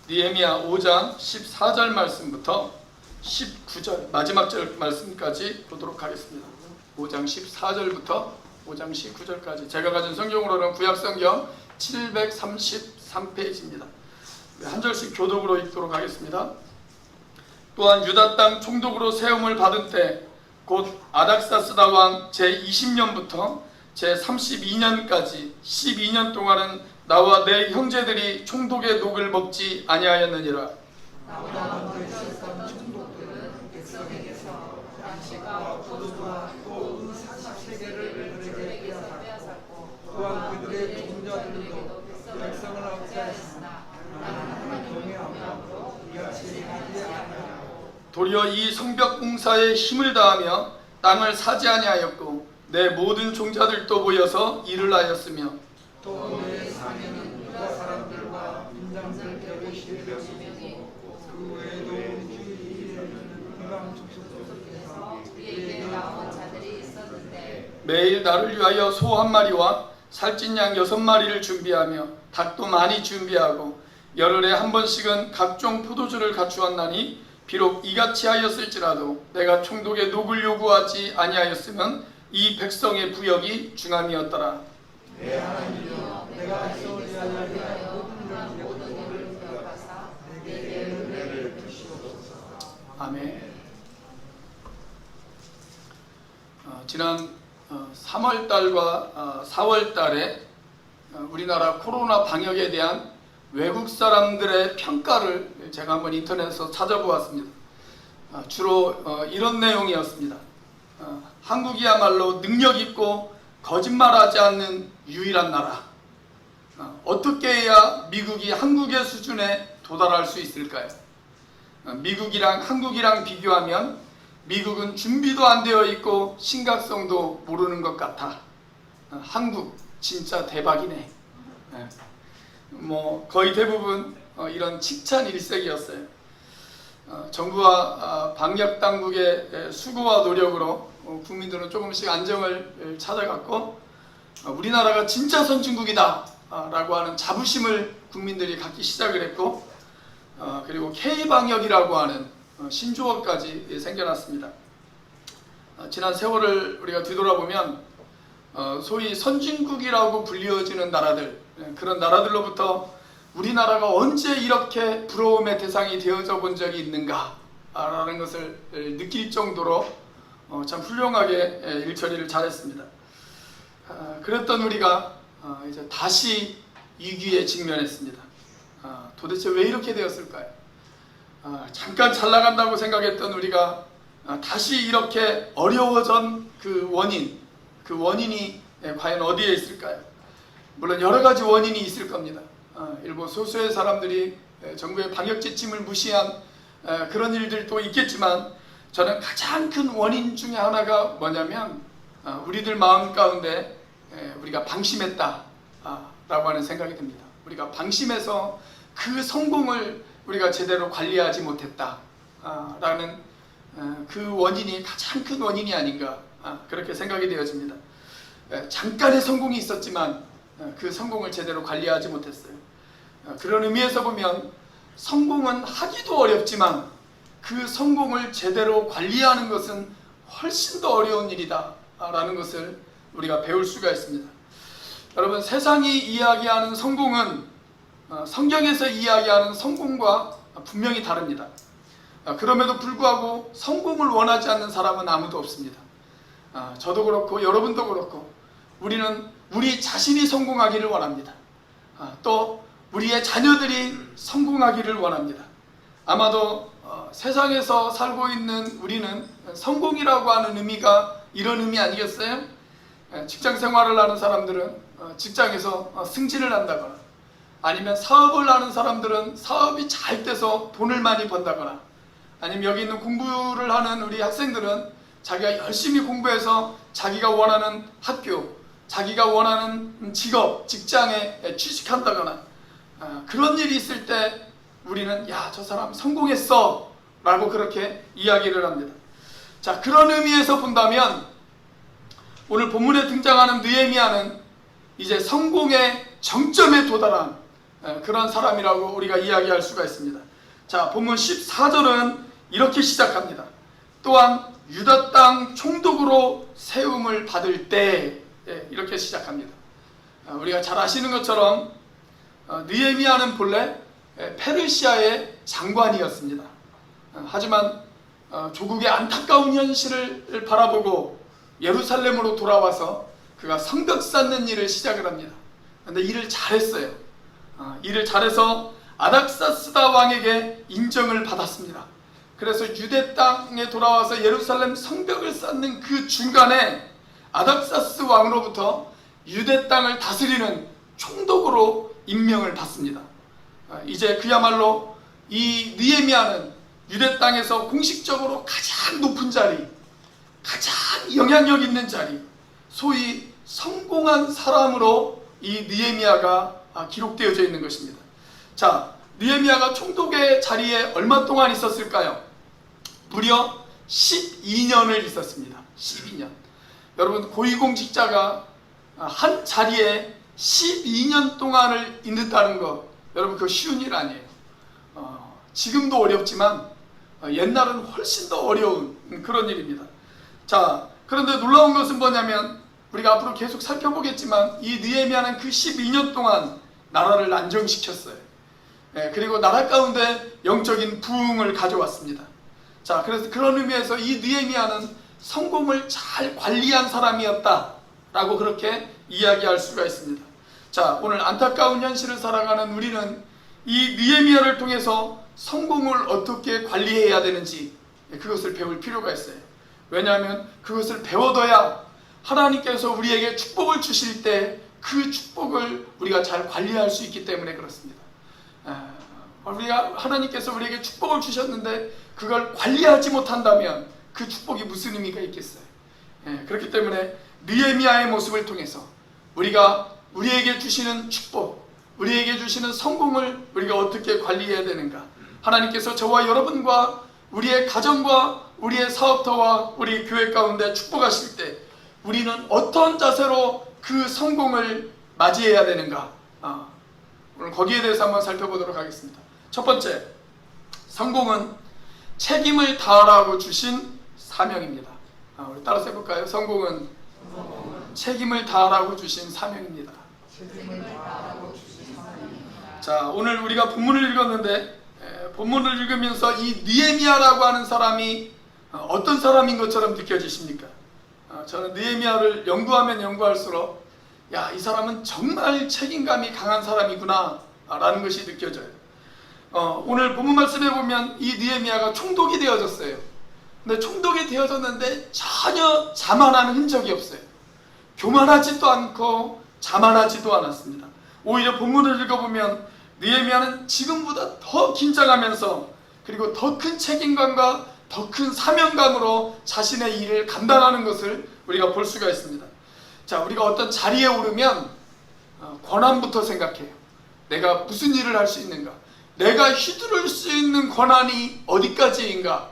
느헤미야 5장 14절 말씀부터 19절 마지막 절 말씀까지 보도록 하겠습니다. 5장 14절부터 5장 19절까지 제가 가진 성경으로는 구약성경 733페이지입니다. 한 절씩 교독으로 읽도록 하겠습니다. 또한 유다 땅 총독으로 세움을 받은 때 곧 아닥사스다 왕 제20년부터 제32년까지 12년 동안은 나와 내 형제들이 총독의 녹을 먹지 아니하였느니라. 나보다 먼저 있었던 총독들은 백성에게서 양식과 포도주와 또 은 40세겔을 그들에게 빼앗았고 또한 그들의 종자들도 백성을 압제하였으나 나는 동의함으로 이같이 하지 아니하고 도리어 이 성벽 공사에 힘을 다하며 땅을 사지 아니하였고 내 모든 종자들도 모여서 일을 하였으며 또 내 사면은 유다 사람들과 민장들 150명이고 그 외에도 주위에는 이방 족속에서 우리에게 나온 자들이 있었는데 매일 나를 위하여 소 한 마리와 살찐 양 6마리를 준비하며 닭도 많이 준비하고 열흘에 한 번씩은 각종 포도주를 갖추었나니 비록 이같이 하였을지라도 내가 총독의 녹을 요구하지 아니하였으면 이 백성의 부역이 중함이었더라. 내 하나님이여 내가 소리하여 모든 일을 기억하사 내게 은혜를 주시옵소서. 아멘. 지난 3월달과 4월달에 우리나라 코로나 방역에 대한 외국 사람들의 평가를 제가 한번 인터넷에서 찾아보았습니다. 주로 이런 내용이었습니다. 한국이야말로 능력 있고 거짓말하지 않는 유일한 나라. 어떻게 해야 미국이 한국의 수준에 도달할 수 있을까요? 미국이랑 한국이랑 비교하면 미국은 준비도 안 되어 있고 심각성도 모르는 것 같아. 한국 진짜 대박이네. 거의 대부분 이런 칭찬 일색이었어요. 정부와 방역 당국의 수고와 노력으로 국민들은 조금씩 안정을 찾아갔고 우리나라가 진짜 선진국이다 라고 하는 자부심을 국민들이 갖기 시작을 했고 그리고 K방역이라고 하는 신조어까지 생겨났습니다. 지난 세월을 우리가 뒤돌아보면 소위 선진국이라고 불리워지는 나라들, 그런 나라들로부터 우리나라가 언제 이렇게 부러움의 대상이 되어져 본 적이 있는가 라는 것을 느낄 정도로 참 훌륭하게 일처리를 잘했습니다. 그랬던 우리가 이제 다시 위기에 직면했습니다. 도대체 왜 이렇게 되었을까요? 잠깐 잘 나간다고 생각했던 우리가 다시 이렇게 어려워진 그 원인이 과연 어디에 있을까요? 물론 여러 가지 원인이 있을 겁니다. 일부 소수의 사람들이 정부의 방역 지침을 무시한 그런 일들도 있겠지만 저는 가장 큰 원인 중에 하나가 뭐냐면 우리들 마음 가운데 우리가 방심했다 라고 하는 생각이 듭니다. 우리가 방심해서 그 성공을 우리가 제대로 관리하지 못했다 라는 그 원인이 가장 큰 원인이 아닌가 그렇게 생각이 되어집니다. 잠깐의 성공이 있었지만 그 성공을 제대로 관리하지 못했어요. 그런 의미에서 보면 성공은 하기도 어렵지만 그 성공을 제대로 관리하는 것은 훨씬 더 어려운 일이다 라는 것을 우리가 배울 수가 있습니다. 여러분, 세상이 이야기하는 성공은 성경에서 이야기하는 성공과 분명히 다릅니다. 그럼에도 불구하고 성공을 원하지 않는 사람은 아무도 없습니다. 저도 그렇고 여러분도 그렇고 우리는 우리 자신이 성공하기를 원합니다. 또 우리의 자녀들이 성공하기를 원합니다. 아마도 세상에서 살고 있는 우리는 성공이라고 하는 의미가 이런 의미 아니겠어요? 직장 생활을 하는 사람들은 직장에서 승진을 한다거나 아니면 사업을 하는 사람들은 사업이 잘 돼서 돈을 많이 번다거나 아니면 여기 있는 공부를 하는 우리 학생들은 자기가 열심히 공부해서 자기가 원하는 학교, 자기가 원하는 직업, 직장에 취직한다거나 그런 일이 있을 때 우리는 야, 저 사람 성공했어 라고 그렇게 이야기를 합니다. 자, 그런 의미에서 본다면 오늘 본문에 등장하는 느헤미야는 이제 성공의 정점에 도달한 그런 사람이라고 우리가 이야기할 수가 있습니다. 자, 본문 14절은 이렇게 시작합니다. 또한 유다 땅 총독으로 세움을 받을 때, 이렇게 시작합니다. 우리가 잘 아시는 것처럼 느헤미야는 본래 페르시아의 장관이었습니다. 하지만 조국의 안타까운 현실을 바라보고 예루살렘으로 돌아와서 그가 성벽 쌓는 일을 시작을 합니다. 그런데 일을 잘했어요. 일을 잘해서 아닥사스다 왕에게 인정을 받았습니다. 그래서 유대 땅에 돌아와서 예루살렘 성벽을 쌓는 그 중간에 아닥사스 왕으로부터 유대 땅을 다스리는 총독으로 임명을 받습니다. 이제 그야말로 이 느헤미야는 유대 땅에서 공식적으로 가장 높은 자리, 가장 영향력 있는 자리, 소위 성공한 사람으로 이 느헤미야가 기록되어져 있는 것입니다. 자, 느헤미야가 총독의 자리에 얼마 동안 있었을까요? 무려 12년을 있었습니다. 12년. 여러분, 고위공직자가 한 자리에 12년 동안을 있는다는 것, 여러분 그거 쉬운 일 아니에요. 지금도 어렵지만 옛날은 훨씬 더 어려운 그런 일입니다. 자, 그런데 놀라운 것은 뭐냐면 우리가 앞으로 계속 살펴보겠지만 이 느헤미야는 그 12년 동안 나라를 안정시켰어요. 그리고 나라 가운데 영적인 부흥을 가져왔습니다. 자, 그래서 그런 의미에서 이 느헤미야는 성공을 잘 관리한 사람이었다라고 그렇게 이야기할 수가 있습니다. 자, 오늘 안타까운 현실을 살아가는 우리는 이 느헤미야를 통해서 성공을 어떻게 관리해야 되는지 그것을 배울 필요가 있어요. 왜냐하면 그것을 배워둬야 하나님께서 우리에게 축복을 주실 때 그 축복을 우리가 잘 관리할 수 있기 때문에 그렇습니다. 우리가 하나님께서 우리에게 축복을 주셨는데 그걸 관리하지 못한다면 그 축복이 무슨 의미가 있겠어요? 그렇기 때문에 느헤미야의 모습을 통해서 우리가 우리에게 주시는 축복, 우리에게 주시는 성공을 우리가 어떻게 관리해야 되는가, 하나님께서 저와 여러분과 우리의 가정과 우리의 사업터와 우리 교회 가운데 축복하실 때 우리는 어떤 자세로 그 성공을 맞이해야 되는가, 오늘 거기에 대해서 한번 살펴보도록 하겠습니다. 첫 번째, 성공은 책임을 다하라고 주신 사명입니다. 우리 따라서 해볼까요? 성공은 책임을 다하라고 주신 사명입니다. 자, 오늘 우리가 본문을 읽었는데 본문을 읽으면서 이 느헤미야라고 하는 사람이 어떤 사람인 것처럼 느껴지십니까? 저는 느헤미야를 연구하면 연구할수록 이 사람은 정말 책임감이 강한 사람이구나 라는 것이 느껴져요. 오늘 본문 말씀에 보면 이 느헤미야가 총독이 되어졌어요. 근데 총독이 되어졌는데 전혀 자만하는 흔적이 없어요. 교만하지도 않고 자만하지도 않았습니다. 오히려 본문을 읽어보면 느헤미야는 지금보다 더 긴장하면서 그리고 더 큰 책임감과 더 큰 사명감으로 자신의 일을 감당하는 것을 우리가 볼 수가 있습니다. 자, 우리가 어떤 자리에 오르면 권한부터 생각해요. 내가 무슨 일을 할 수 있는가? 내가 휘두를 수 있는 권한이 어디까지인가?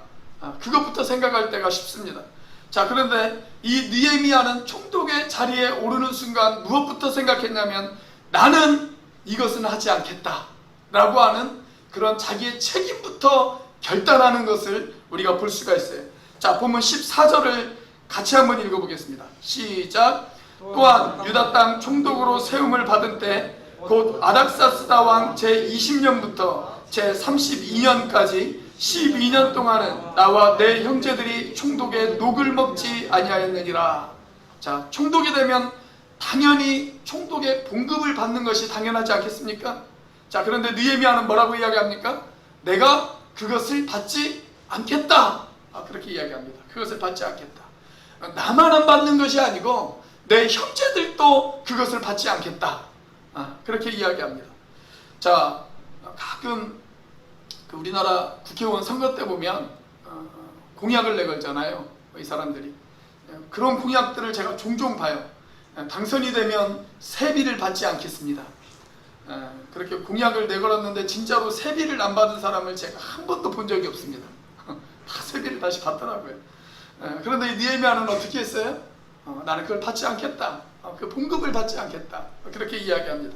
그것부터 생각할 때가 쉽습니다. 자, 그런데 이 느헤미야는 총독의 자리에 오르는 순간 무엇부터 생각했냐면 나는 이것은 하지 않겠다 라고 하는 그런 자기의 책임부터 결단하는 것을 우리가 볼 수가 있어요. 자, 본문 14절을 같이 한번 읽어보겠습니다. 시작. 또한 유다 땅 총독으로 세움을 받은 때 곧 아닥사스다 왕 제20년부터 제32년까지 12년 동안은 나와 내 형제들이 총독의 녹을 먹지 아니하였느니라. 자, 총독이 되면 당연히 총독의 봉급을 받는 것이 당연하지 않겠습니까? 자, 그런데 느헤미야는 뭐라고 이야기합니까? 내가 그것을 받지 않겠다. 그렇게 이야기합니다. 그것을 받지 않겠다. 나만 안 받는 것이 아니고 내 형제들도 그것을 받지 않겠다. 그렇게 이야기합니다. 자, 가끔 우리나라 국회의원 선거 때 보면 공약을 내걸잖아요. 이 사람들이. 그런 공약들을 제가 종종 봐요. 당선이 되면 세비를 받지 않겠습니다. 그렇게 공약을 내걸었는데 진짜로 세비를 안 받은 사람을 제가 한 번도 본 적이 없습니다. 다 세비를 다시 받더라고요. 그런데 이 느헤미야는 어떻게 했어요? 나는 그걸 받지 않겠다. 그 봉급을 받지 않겠다. 그렇게 이야기합니다.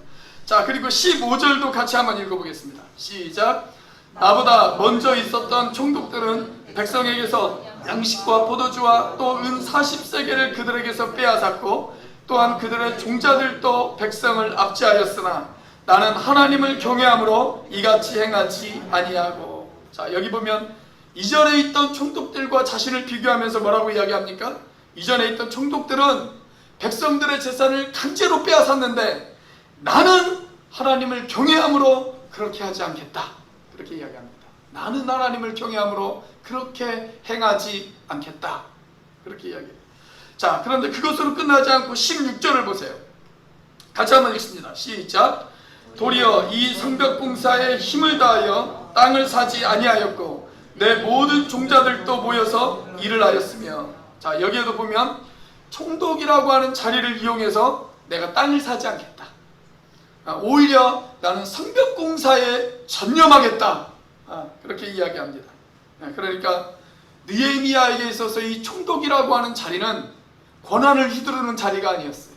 자, 그리고 15절도 같이 한번 읽어보겠습니다. 시작. 나보다 먼저 있었던 총독들은 백성에게서 양식과 포도주와 또 은 40세겔을 그들에게서 빼앗았고 또한 그들의 종자들도 백성을 압제하였으나 나는 하나님을 경외함으로 이같이 행하지 아니하고. 자, 여기 보면 이전에 있던 총독들과 자신을 비교하면서 뭐라고 이야기합니까? 이전에 있던 총독들은 백성들의 재산을 강제로 빼앗았는데 나는 하나님을 경외함으로 그렇게 하지 않겠다, 그렇게 이야기합니다. 나는 하나님을 경외함으로 그렇게 행하지 않겠다, 그렇게 이야기해요. 자, 그런데 그것으로 끝나지 않고 16절을 보세요. 같이 한번 읽습니다. 시작. 도리어 이 성벽공사에 힘을 다하여 땅을 사지 아니하였고 내 모든 종자들도 모여서 일을 하였으며. 자, 여기에도 보면 총독이라고 하는 자리를 이용해서 내가 땅을 사지 않겠다, 오히려 나는 성벽공사에 전념하겠다, 그렇게 이야기합니다. 그러니까 느헤미야에게 있어서 이 총독이라고 하는 자리는 권한을 휘두르는 자리가 아니었어요.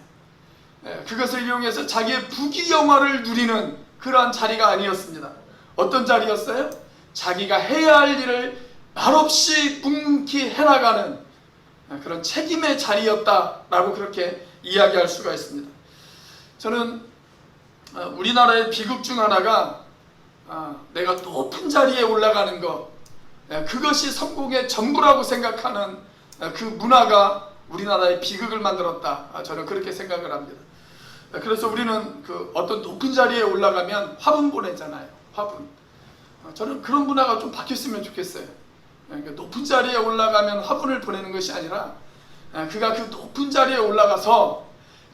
그것을 이용해서 자기의 부귀영화를 누리는 그러한 자리가 아니었습니다. 어떤 자리였어요? 자기가 해야 할 일을 말없이 묵묵히 해나가는 그런 책임의 자리였다라고 그렇게 이야기할 수가 있습니다. 저는 우리나라의 비극 중 하나가 내가 높은 자리에 올라가는 것, 그것이 성공의 전부라고 생각하는 그 문화가 우리나라의 비극을 만들었다, 저는 그렇게 생각을 합니다. 그래서 우리는 그 어떤 높은 자리에 올라가면 화분 보내잖아요. 화분. 저는 그런 문화가 좀 바뀌었으면 좋겠어요. 그러니까 높은 자리에 올라가면 화분을 보내는 것이 아니라 그가 그 높은 자리에 올라가서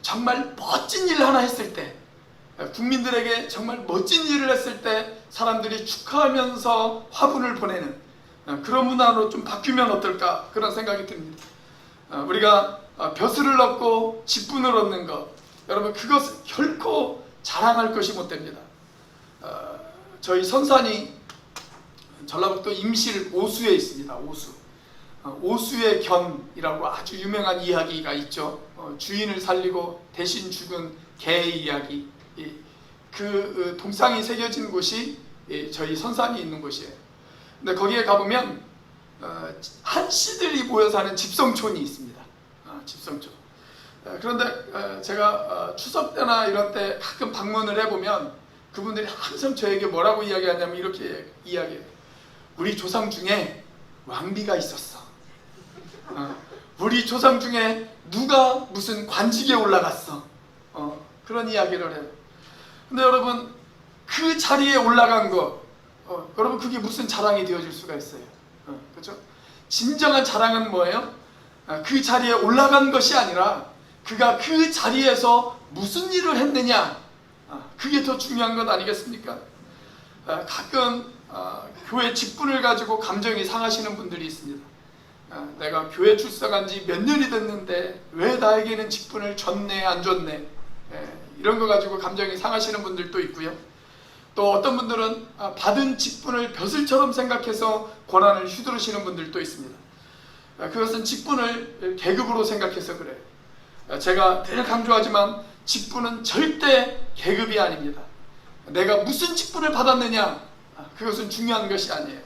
정말 멋진 일을 하나 했을 때, 국민들에게 정말 멋진 일을 했을 때 사람들이 축하하면서 화분을 보내는 그런 문화로 좀 바뀌면 어떨까, 그런 생각이 듭니다. 우리가 벼슬을 얻고 직분을 얻는 것, 여러분 그것은 결코 자랑할 것이 못 됩니다. 저희 선산이 전라북도 임실 오수에 있습니다. 오수. 오수의 견이라고 아주 유명한 이야기가 있죠. 주인을 살리고 대신 죽은 개의 이야기. 그 동상이 새겨진 곳이 저희 선산이 있는 곳이에요. 근데 거기에 가보면 한씨들이 모여 사는 집성촌이 있습니다. 집성촌. 그런데 제가 추석 때나 이런 때 가끔 방문을 해보면 그분들이 항상 저에게 뭐라고 이야기하냐면 이렇게 이야기해요. 우리 조상 중에 왕비가 있었어. 우리 조상 중에 누가 무슨 관직에 올라갔어. 그런 이야기를 해요. 근데 여러분 그 자리에 올라간 거, 여러분 그게 무슨 자랑이 되어질 수가 있어요. 그렇죠? 진정한 자랑은 뭐예요? 그 자리에 올라간 것이 아니라 그가 그 자리에서 무슨 일을 했느냐, 그게 더 중요한 것 아니겠습니까? 가끔 교회 직분을 가지고 감정이 상하시는 분들이 있습니다. 내가 교회 출석한 지 몇 년이 됐는데 왜 나에게는 직분을 줬네 안 줬네, 이런 거 가지고 감정이 상하시는 분들도 있고요. 또 어떤 분들은 받은 직분을 벼슬처럼 생각해서 권한을 휘두르시는 분들도 있습니다. 그것은 직분을 계급으로 생각해서 그래요. 제가 늘 강조하지만 직분은 절대 계급이 아닙니다. 내가 무슨 직분을 받았느냐, 그것은 중요한 것이 아니에요.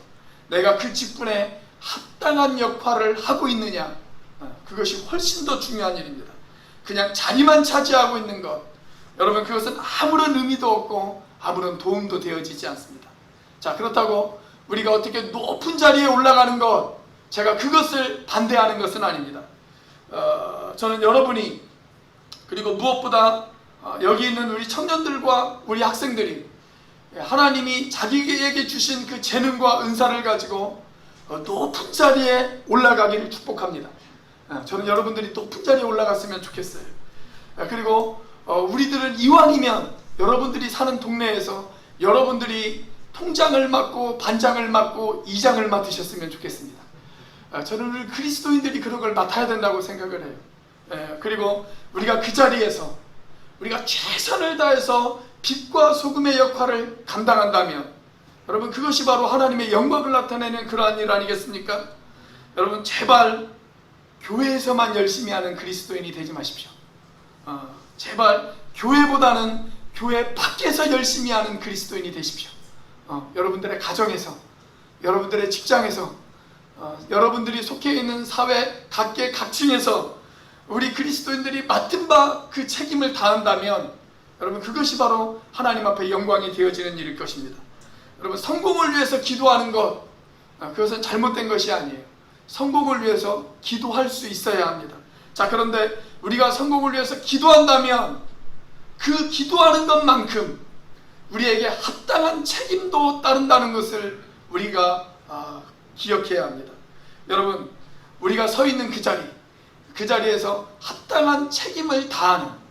내가 그 직분에 합당한 역할을 하고 있느냐, 그것이 훨씬 더 중요한 일입니다. 그냥 자리만 차지하고 있는 것, 여러분 그것은 아무런 의미도 없고 아무런 도움도 되어지지 않습니다. 자, 그렇다고 우리가 어떻게 높은 자리에 올라가는 것, 제가 그것을 반대하는 것은 아닙니다. 저는 여러분이, 그리고 무엇보다 여기 있는 우리 청년들과 우리 학생들이 하나님이 자기에게 주신 그 재능과 은사를 가지고 높은 자리에 올라가기를 축복합니다. 저는 여러분들이 높은 자리에 올라갔으면 좋겠어요. 그리고 우리들은 이왕이면 여러분들이 사는 동네에서 여러분들이 통장을 맡고 반장을 맡고 이장을 맡으셨으면 좋겠습니다. 저는 우리 그리스도인들이 그런 걸 맡아야 된다고 생각을 해요. 그리고 우리가 그 자리에서 우리가 최선을 다해서 빛과 소금의 역할을 감당한다면, 여러분 그것이 바로 하나님의 영광을 나타내는 그러한 일 아니겠습니까? 여러분 제발 교회에서만 열심히 하는 그리스도인이 되지 마십시오. 제발 교회보다는 교회 밖에서 열심히 하는 그리스도인이 되십시오. 여러분들의 가정에서, 여러분들의 직장에서, 여러분들이 속해 있는 사회 각계 각층에서 우리 그리스도인들이 맡은 바 그 책임을 다한다면 여러분, 그것이 바로 하나님 앞에 영광이 되어지는 일일 것입니다. 여러분, 성공을 위해서 기도하는 것, 그것은 잘못된 것이 아니에요. 성공을 위해서 기도할 수 있어야 합니다. 자, 그런데 우리가 성공을 위해서 기도한다면 그 기도하는 것만큼 우리에게 합당한 책임도 따른다는 것을 우리가 기억해야 합니다. 여러분, 우리가 서 있는 그 자리에서 합당한 책임을 다하는,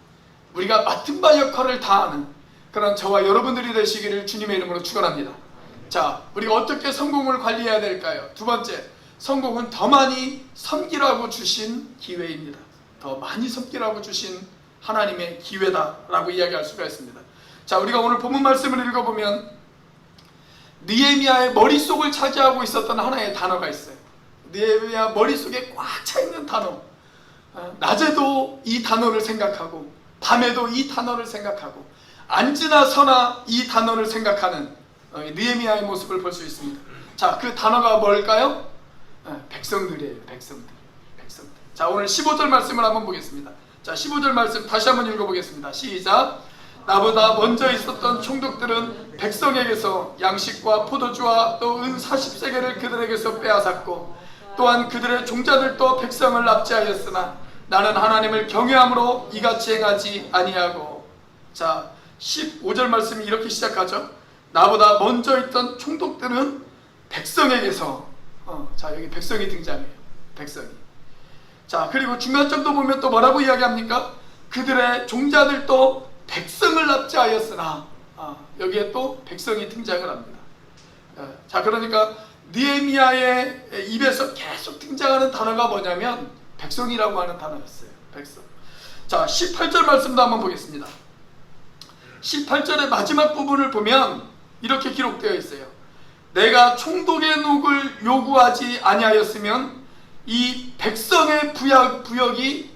우리가 맡은 바 역할을 다하는 그런 저와 여러분들이 되시기를 주님의 이름으로 축원합니다. 자, 우리가 어떻게 성공을 관리해야 될까요? 두 번째, 성공은 더 많이 섬기라고 주신 기회입니다. 더 많이 섬기라고 주신 하나님의 기회다라고 이야기할 수가 있습니다. 자, 우리가 오늘 본문 말씀을 읽어보면 느헤미야의 머릿속을 차지하고 있었던 하나의 단어가 있어요. 느헤미야 머릿속에 꽉 차있는 단어. 낮에도 이 단어를 생각하고 밤에도 이 단어를 생각하고 앉으나 서나 이 단어를 생각하는 느헤미야의 모습을 볼 수 있습니다. 자, 그 단어가 뭘까요? 백성들이에요. 백성들. 자, 오늘 15절 말씀을 한번 보겠습니다. 자, 15절 말씀 다시 한번 읽어보겠습니다. 시작. 나보다 먼저 있었던 총독들은 백성에게서 양식과 포도주와 또 은 40세겔을 그들에게서 빼앗았고 또한 그들의 종자들도 백성을 납치하였으나 나는 하나님을 경외함으로 이같이 행하지 아니하고. 자, 15절 말씀이 이렇게 시작하죠. 나보다 먼저 있던 총독들은 백성에게서, 자, 여기 백성이 등장해요. 백성이. 자, 그리고 중간점도 보면 또 뭐라고 이야기합니까? 그들의 종자들도 백성을 납치하였으나, 여기에 또 백성이 등장을 합니다. 자, 그러니까 느헤미야의 입에서 계속 등장하는 단어가 뭐냐면 백성이라고 하는 단어였어요. 백성. 자, 18절 말씀도 한번 보겠습니다. 18절의 마지막 부분을 보면 이렇게 기록되어 있어요. 내가 총독의 녹을 요구하지 아니하였으면 이 백성의 부역이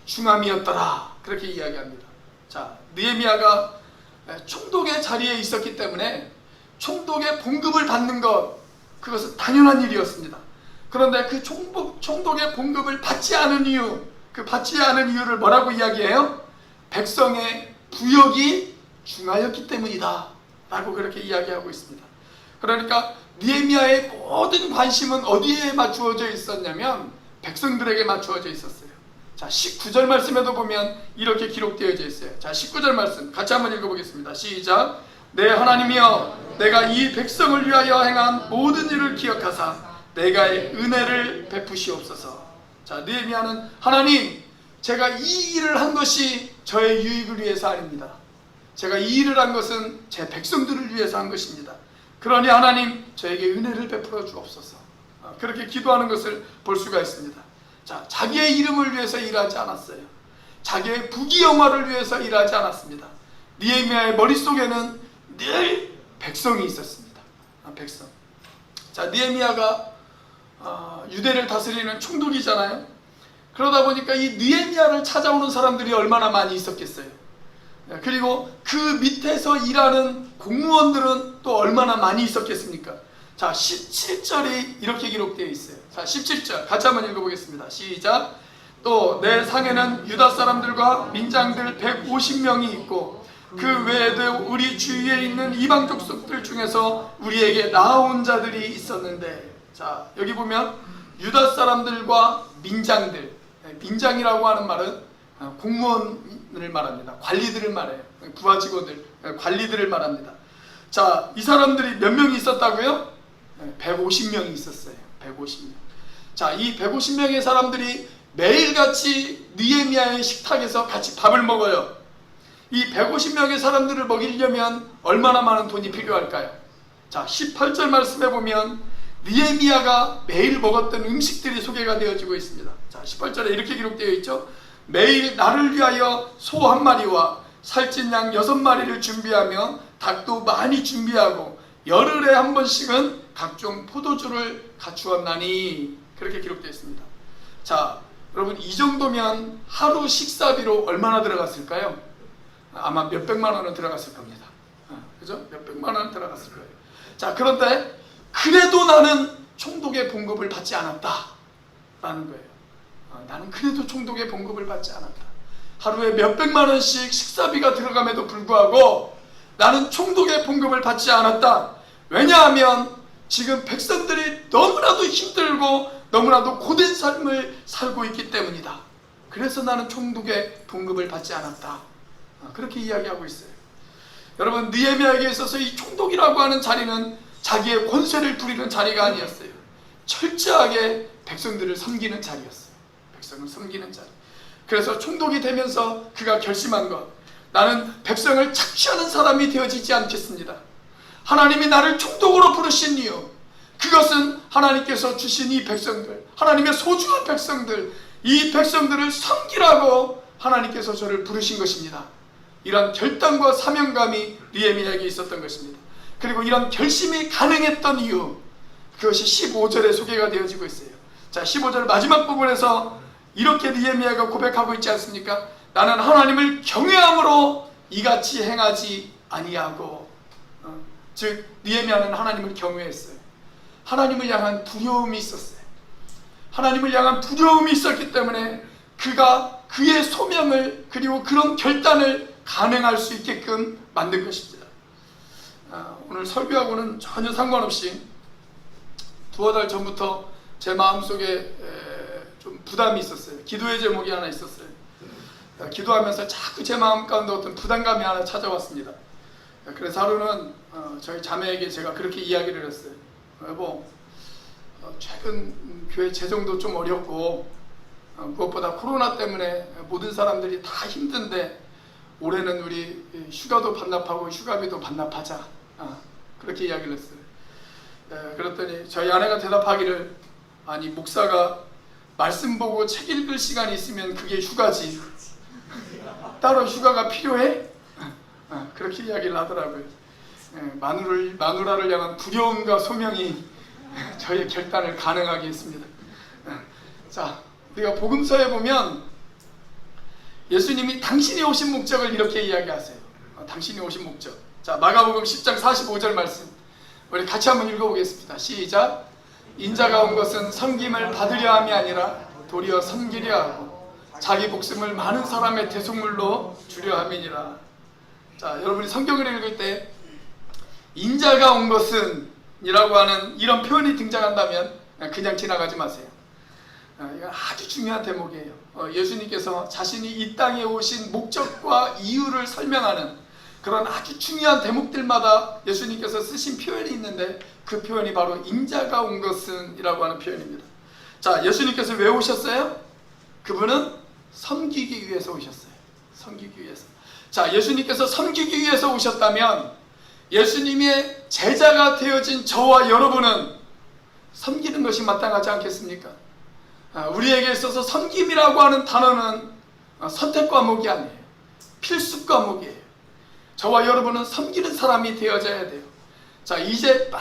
중함이었더라. 그렇게 이야기합니다. 자, 느헤미야가 총독의 자리에 있었기 때문에 총독의 봉급을 받는 것, 그것은 당연한 일이었습니다. 그런데 그 총독의 봉급을 받지 않은 이유, 그 받지 않은 이유를 뭐라고 이야기해요? 백성의 부역이 중하였기 때문이다 라고 그렇게 이야기하고 있습니다. 그러니까 느헤미야의 모든 관심은 어디에 맞추어져 있었냐면 백성들에게 맞추어져 있었어요. 자, 19절 말씀에도 보면 이렇게 기록되어져 있어요. 자, 19절 말씀 같이 한번 읽어보겠습니다. 시작. 내 하나님이여, 내가 이 백성을 위하여 행한 모든 일을 기억하사 내가의 은혜를 베푸시옵소서. 자, 느헤미야는 하나님, 제가 이 일을 한 것이 저의 유익을 위해서 아닙니다. 제가 이 일을 한 것은 제 백성들을 위해서 한 것입니다. 그러니 하나님, 저에게 은혜를 베풀어 주옵소서. 그렇게 기도하는 것을 볼 수가 있습니다. 자, 자기의 이름을 위해서 일하지 않았어요. 자기의 부귀영화를 위해서 일하지 않았습니다. 느헤미야의 머릿속에는 늘 백성이 있었습니다. 백성. 자, 느헤미야가 유대를 다스리는 총독이잖아요. 그러다 보니까 이 느헤미야를 찾아오는 사람들이 얼마나 많이 있었겠어요. 그리고 그 밑에서 일하는 공무원들은 또 얼마나 많이 있었겠습니까? 자, 17절이 이렇게 기록되어 있어요. 자, 17절 같이 한번 읽어보겠습니다. 시작. 또 내 상에는 유다 사람들과 민장들 150명이 있고 그 외에도 우리 주위에 있는 이방 족속들 중에서 우리에게 나아온 자들이 있었는데. 자, 여기 보면 유다 사람들과 민장들, 민장이라고 하는 말은 공무원을 말합니다. 관리들을 말해요. 부하 직원들, 관리들을 말합니다. 자, 이 사람들이 몇 명이 있었다고요? 150명이 있었어요. 150명. 자, 이 150명의 사람들이 매일같이 느헤미야의 식탁에서 같이 밥을 먹어요. 이 150명의 사람들을 먹이려면 얼마나 많은 돈이 필요할까요? 자, 18절 말씀에 보면 느헤미야가 매일 먹었던 음식들이 소개가 되어지고 있습니다. 자, 18절에 이렇게 기록되어 있죠. 매일 나를 위하여 소 1마리와 살찐 양 6마리를 준비하며 닭도 많이 준비하고 열흘에 한 번씩은 각종 포도주를 갖추었나니. 그렇게 기록되어 있습니다. 자, 여러분, 이 정도면 하루 식사비로 얼마나 들어갔을까요? 아마 몇백만 원은 들어갔을 겁니다. 그죠? 몇백만 원은 들어갔을 거예요. 자, 그런데 그래도 나는 총독의 봉급을 받지 않았다 라는 거예요. 나는 그래도 총독의 봉급을 받지 않았다. 하루에 몇백만 원씩 식사비가 들어감에도 불구하고 나는 총독의 봉급을 받지 않았다. 왜냐하면 지금 백성들이 너무나도 힘들고 너무나도 고된 삶을 살고 있기 때문이다. 그래서 나는 총독의 봉급을 받지 않았다. 그렇게 이야기하고 있어요. 여러분, 느헤미야에게 있어서 이 총독이라고 하는 자리는 자기의 권세를 부리는 자리가 아니었어요. 철저하게 백성들을 섬기는 자리였어요. 백성을 섬기는 자리. 그래서 총독이 되면서 그가 결심한 것, 나는 백성을 착취하는 사람이 되어지지 않겠습니다. 하나님이 나를 총독으로 부르신 이유, 그것은 하나님께서 주신 이 백성들, 하나님의 소중한 백성들, 이 백성들을 섬기라고 하나님께서 저를 부르신 것입니다. 이런 결단과 사명감이 느헤미야에게 있었던 것입니다. 그리고 이런 결심이 가능했던 이유, 그것이 15절에 소개가 되어지고 있어요. 자, 15절 마지막 부분에서 이렇게 느헤미야가 고백하고 있지 않습니까? 나는 하나님을 경외함으로 이같이 행하지 아니하고, 즉 느헤미야는 하나님을 경외했어요. 하나님을 향한 두려움이 있었어요. 하나님을 향한 두려움이 있었기 때문에 그가 그의 소명을, 그리고 그런 결단을 가능할 수 있게끔 만든 것입니다. 오늘 설교하고는 전혀 상관없이 두어 달 전부터 제 마음속에 좀 부담이 있었어요. 기도의 제목이 하나 있었어요. 기도하면서 자꾸 제 마음 가운데 어떤 부담감이 하나 찾아왔습니다. 그래서 하루는 저희 자매에게 제가 그렇게 이야기를 했어요. 여보, 최근 교회 재정도 좀 어렵고 무엇보다 코로나 때문에 모든 사람들이 다 힘든데 올해는 우리 휴가도 반납하고 휴가비도 반납하자, 그렇게 이야기를 했어요. 그랬더니 저희 아내가 대답하기를, 아니 목사가 말씀 보고 책 읽을 시간이 있으면 그게 휴가지, 따로 휴가가 필요해? 그렇게 이야기를 하더라고요. 마누라를 향한 두려움과 소명이 저의 결단을 가능하게 했습니다. 자, 우리가 복음서에 보면 예수님이 당신이 오신 목적을 이렇게 이야기하세요. 당신이 오신 목적. 자, 마가복음 10장 45절 말씀 우리 같이 한번 읽어보겠습니다. 시작. 인자가 온 것은 섬김을 받으려 함이 아니라 도리어 섬기려 하고 자기 목숨을 많은 사람의 대속물로 주려 함이니라. 자, 여러분이 성경을 읽을 때 인자가 온 것은 이라고 하는 이런 표현이 등장한다면 그냥 지나가지 마세요. 이건 아주 중요한 대목이에요. 예수님께서 자신이 이 땅에 오신 목적과 이유를 설명하는 그런 아주 중요한 대목들마다 예수님께서 쓰신 표현이 있는데 그 표현이 바로 인자가 온 것은 이라고 하는 표현입니다. 자, 예수님께서 왜 오셨어요? 그분은 섬기기 위해서 오셨어요. 섬기기 위해서. 자, 예수님께서 섬기기 위해서 오셨다면 예수님의 제자가 되어진 저와 여러분은 섬기는 것이 마땅하지 않겠습니까? 우리에게 있어서 섬김이라고 하는 단어는 선택 과목이 아니에요. 필수 과목이에요. 저와 여러분은 섬기는 사람이 되어져야 돼요. 자, 이제 막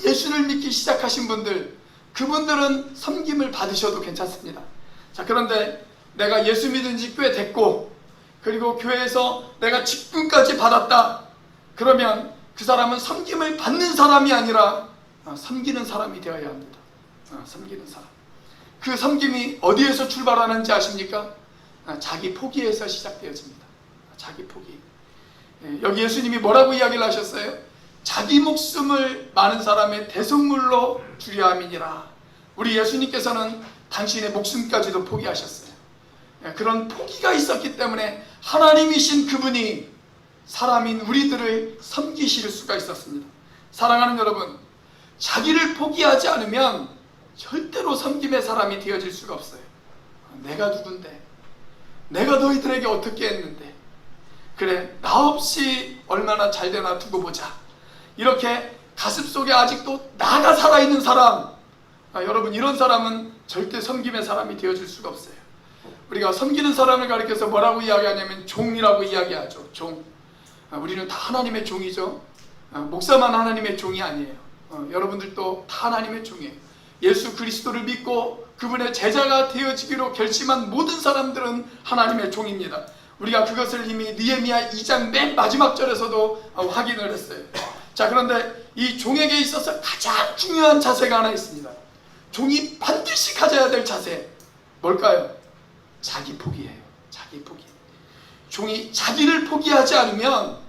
예수를 믿기 시작하신 분들, 그분들은 섬김을 받으셔도 괜찮습니다. 자, 그런데 내가 예수 믿은 지 꽤 됐고 그리고 교회에서 내가 직분까지 받았다. 그러면 그 사람은 섬김을 받는 사람이 아니라 섬기는 사람이 되어야 합니다. 섬기는 사람. 그 섬김이 어디에서 출발하는지 아십니까? 자기 포기에서 시작되어집니다. 자기 포기. 여기 예수님이 뭐라고 이야기를 하셨어요? 자기 목숨을 많은 사람의 대속물로 주려 함이니라. 우리 예수님께서는 당신의 목숨까지도 포기하셨어요. 그런 포기가 있었기 때문에 하나님이신 그분이 사람인 우리들을 섬기실 수가 있었습니다. 사랑하는 여러분, 자기를 포기하지 않으면 절대로 섬김의 사람이 되어질 수가 없어요. 내가 누군데? 내가 너희들에게 어떻게 했는데? 그래, 나 없이 얼마나 잘 되나 두고 보자. 이렇게 가슴속에 아직도 나가 살아있는 사람, 여러분, 이런 사람은 절대 섬김의 사람이 되어질 수가 없어요. 우리가 섬기는 사람을 가리켜서 뭐라고 이야기하냐면 종이라고 이야기하죠. 종. 우리는 다 하나님의 종이죠. 목사만 하나님의 종이 아니에요. 여러분들도 다 하나님의 종이에요. 예수 그리스도를 믿고 그분의 제자가 되어지기로 결심한 모든 사람들은 하나님의 종입니다. 우리가 그것을 이미 느헤미야 2장 맨 마지막 절에서도 확인을 했어요. 자, 그런데 이 종에게 있어서 가장 중요한 자세가 하나 있습니다. 종이 반드시 가져야 될 자세, 뭘까요? 자기 포기예요. 자기 포기. 종이 자기를 포기하지 않으면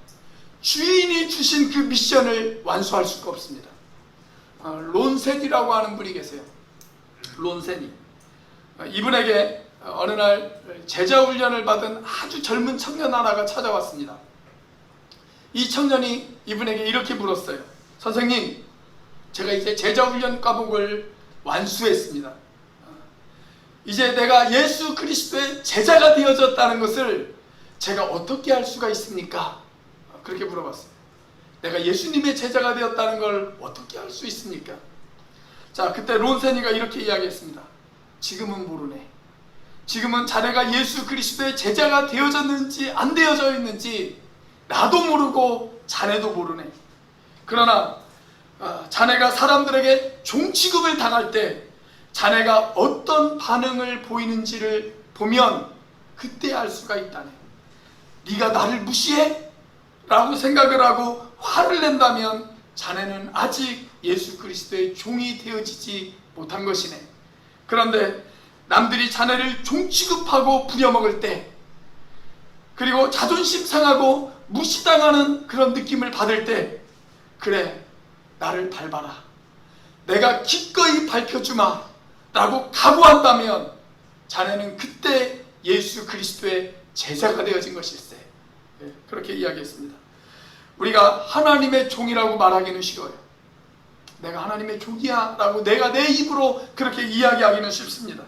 주인이 주신 그 미션을 완수할 수가 없습니다. 론센이라고 하는 분이 계세요. 론센이. 이분에게 어느 날 제자 훈련을 받은 아주 젊은 청년 하나가 찾아왔습니다. 이 청년이 이분에게 이렇게 물었어요. 선생님, 제가 이제 제자 훈련 과목을 완수했습니다. 이제 내가 예수 그리스도의 제자가 되어졌다는 것을 제가 어떻게 알 수가 있습니까? 그렇게 물어봤어요. 내가 예수님의 제자가 되었다는 걸 어떻게 알 수 있습니까? 자, 그때 론센이가 이렇게 이야기했습니다. 지금은 모르네. 지금은 자네가 예수 그리스도의 제자가 되어졌는지 안 되어져 있는지 나도 모르고 자네도 모르네. 그러나 자네가 사람들에게 종 취급을 당할 때 자네가 어떤 반응을 보이는지를 보면 그때 알 수가 있다네. 네가 나를 무시해? 라고 생각을 하고 화를 낸다면 자네는 아직 예수 그리스도의 종이 되어지지 못한 것이네. 그런데 남들이 자네를 종 취급하고 부려먹을 때, 그리고 자존심 상하고 무시당하는 그런 느낌을 받을 때, 그래, 나를 밟아라, 내가 기꺼이 밟혀주마 라고 각오한다면 자네는 그때 예수 그리스도의 제자가 되어진 것일세. 그렇게 이야기했습니다. 우리가 하나님의 종이라고 말하기는 쉬워요. 내가 하나님의 종이야 라고 내가 내 입으로 그렇게 이야기하기는 쉽습니다.